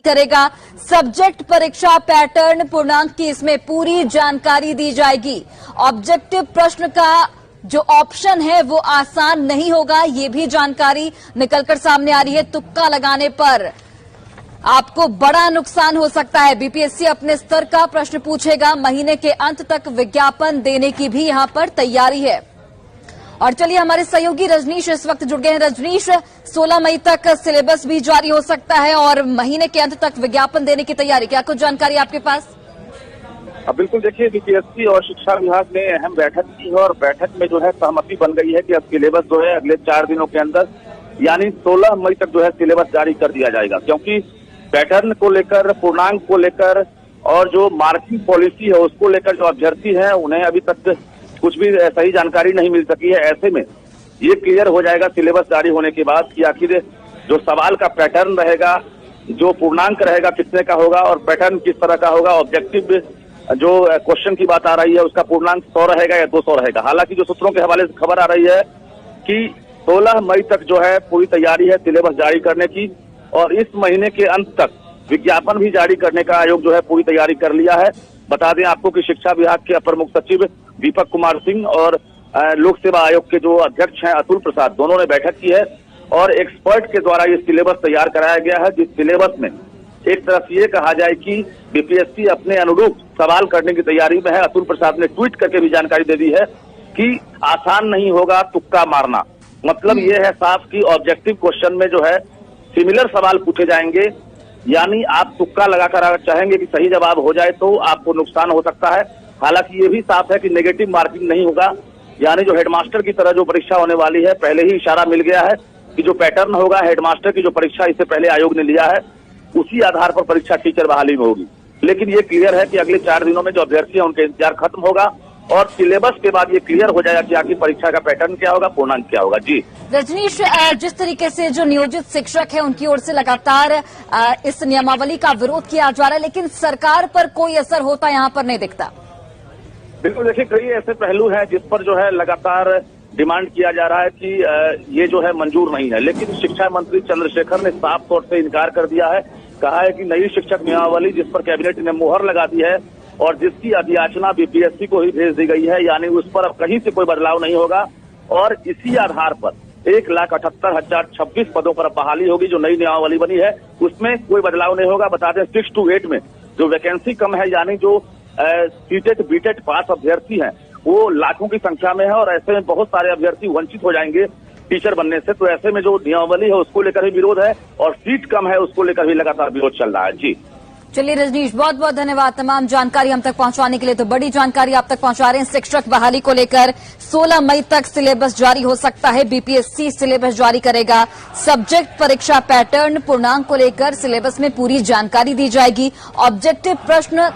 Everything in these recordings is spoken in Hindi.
करेगा। सब्जेक्ट परीक्षा पैटर्न पूर्णांक की इसमें पूरी जानकारी दी जाएगी। ऑब्जेक्टिव प्रश्न का जो ऑप्शन है वो आसान नहीं होगा, ये भी जानकारी निकलकर सामने आ रही है। तुक्का लगाने पर आपको बड़ा नुकसान हो सकता है। बीपीएससी अपने स्तर का प्रश्न पूछेगा। महीने के अंत तक विज्ञापन देने की भी यहां पर तैयारी है। और चलिए, हमारे सहयोगी रजनीश इस वक्त जुड़ गए हैं। रजनीश, 16 मई तक सिलेबस भी जारी हो सकता है और महीने के अंत तक विज्ञापन देने की तैयारी, क्या कुछ जानकारी आपके पास? बिल्कुल, देखिए, बीपीएससी और शिक्षा विभाग ने अहम बैठक की है और बैठक में जो है सहमति बन गई है कि अब सिलेबस जो है अगले 4 दिनों के अंदर यानी 16 मई तक जो है सिलेबस जारी कर दिया जाएगा। क्योंकि पैटर्न को लेकर, पूर्णांक को लेकर और जो मार्किंग पॉलिसी है उसको लेकर जो अभ्यर्थी हैं उन्हें अभी तक कुछ भी सही जानकारी नहीं मिल सकी है। ऐसे में ये क्लियर हो जाएगा सिलेबस जारी होने के बाद कि आखिर जो सवाल का पैटर्न रहेगा, जो पूर्णांक रहेगा कितने का होगा और पैटर्न किस तरह का होगा। ऑब्जेक्टिव जो क्वेश्चन की बात आ रही है उसका पूर्णांक 100 रहेगा या 200 रहेगा। हालांकि जो सूत्रों के हवाले से खबर आ रही है कि 16 मई तक जो है पूरी तैयारी है सिलेबस जारी करने की और इस महीने के अंत तक विज्ञापन भी जारी करने का आयोग जो है पूरी तैयारी कर लिया है। बता दें आपको कि शिक्षा विभाग के अपर मुख्य सचिव दीपक कुमार सिंह और लोक सेवा आयोग के जो अध्यक्ष हैं अतुल प्रसाद, दोनों ने बैठक की है और एक्सपर्ट के द्वारा ये सिलेबस तैयार कराया गया है। जिस सिलेबस में एक तरफ ये कहा जाए कि बीपीएससी अपने अनुरूप सवाल करने की तैयारी में है। अतुल प्रसाद ने ट्वीट करके भी जानकारी दे दी है कि आसान नहीं होगा तुक्का मारना। मतलब ये है साफ कि ऑब्जेक्टिव क्वेश्चन में जो है सिमिलर सवाल पूछे जाएंगे, यानी आप तुक्का लगाकर अगर चाहेंगे कि सही जवाब हो जाए तो आपको नुकसान हो सकता है। हालांकि ये भी साफ है कि नेगेटिव मार्किंग नहीं होगा, यानी जो हेडमास्टर की तरह जो परीक्षा होने वाली है, पहले ही इशारा मिल गया है कि जो पैटर्न होगा हेडमास्टर की जो परीक्षा इससे पहले आयोग ने लिया है उसी आधार पर परीक्षा टीचर बहाली में होगी। लेकिन ये क्लियर है कि अगले 4 दिनों में जो अभ्यर्थी है उनका इंतजार खत्म होगा और सिलेबस के बाद ये क्लियर हो जाएगा कि आखिर परीक्षा का पैटर्न क्या होगा, पूर्णांक क्या होगा। जी रजनीश, जिस तरीके से जो नियोजित शिक्षक है उनकी ओर से लगातार इस नियमावली का विरोध किया जा रहा है, लेकिन सरकार पर कोई असर होता यहाँ पर नहीं दिखता। बिल्कुल, देखिए, कई ऐसे पहलू हैं जिस पर जो है लगातार डिमांड किया जा रहा है कि ये जो है मंजूर नहीं है। लेकिन शिक्षा मंत्री चंद्रशेखर ने साफ तौर से इनकार कर दिया है। कहा है कि नई शिक्षक नियमावली जिस पर कैबिनेट ने मुहर लगा दी है और जिसकी अभियाचना बीपीएससी को ही भेज दी गई है, यानी उस पर अब कहीं से कोई बदलाव नहीं होगा और इसी आधार पर 1,78,026 पदों पर बहाली होगी। जो नई नियमावली बनी है उसमें कोई बदलाव नहीं होगा। बता दें 6 to 8 में जो वैकेंसी कम है, यानी जो सीटेट बीटेट पास अभ्यर्थी हैं वो लाखों की संख्या में है और ऐसे में बहुत सारे अभ्यर्थी वंचित हो जाएंगे टीचर बनने से। तो ऐसे में जो नियमावली है उसको लेकर भी विरोध है और सीट कम है उसको लेकर भी लगातार विरोध चल रहा है। जी चलिए रजनीश, बहुत बहुत धन्यवाद तमाम जानकारी हम तक पहुंचाने के लिए। तो बड़ी जानकारी आप तक पहुंचा रहे हैं शिक्षक बहाली को लेकर। 16 मई तक सिलेबस जारी हो सकता है। बीपीएससी सिलेबस जारी करेगा। सब्जेक्ट परीक्षा पैटर्न पूर्णांक को लेकर सिलेबस में पूरी जानकारी दी जाएगी। ऑब्जेक्टिव प्रश्न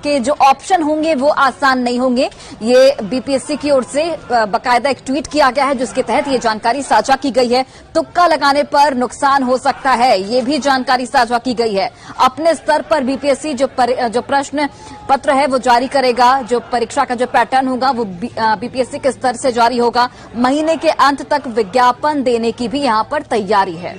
के जो ऑप्शन होंगे वो आसान नहीं होंगे। ये बीपीएससी की ओर से बाकायदा एक ट्वीट किया गया है जिसके तहत ये जानकारी साझा की गई है। तुक्का लगाने पर नुकसान हो सकता है, ये भी जानकारी साझा की गई है। अपने स्तर पर बीपीएससी जो प्रश्न पत्र है वो जारी करेगा। जो परीक्षा का जो पैटर्न होगा वो बीपीएससी के स्तर से जारी होगा। महीने के अंत तक विज्ञापन देने की भी यहाँ पर तैयारी है।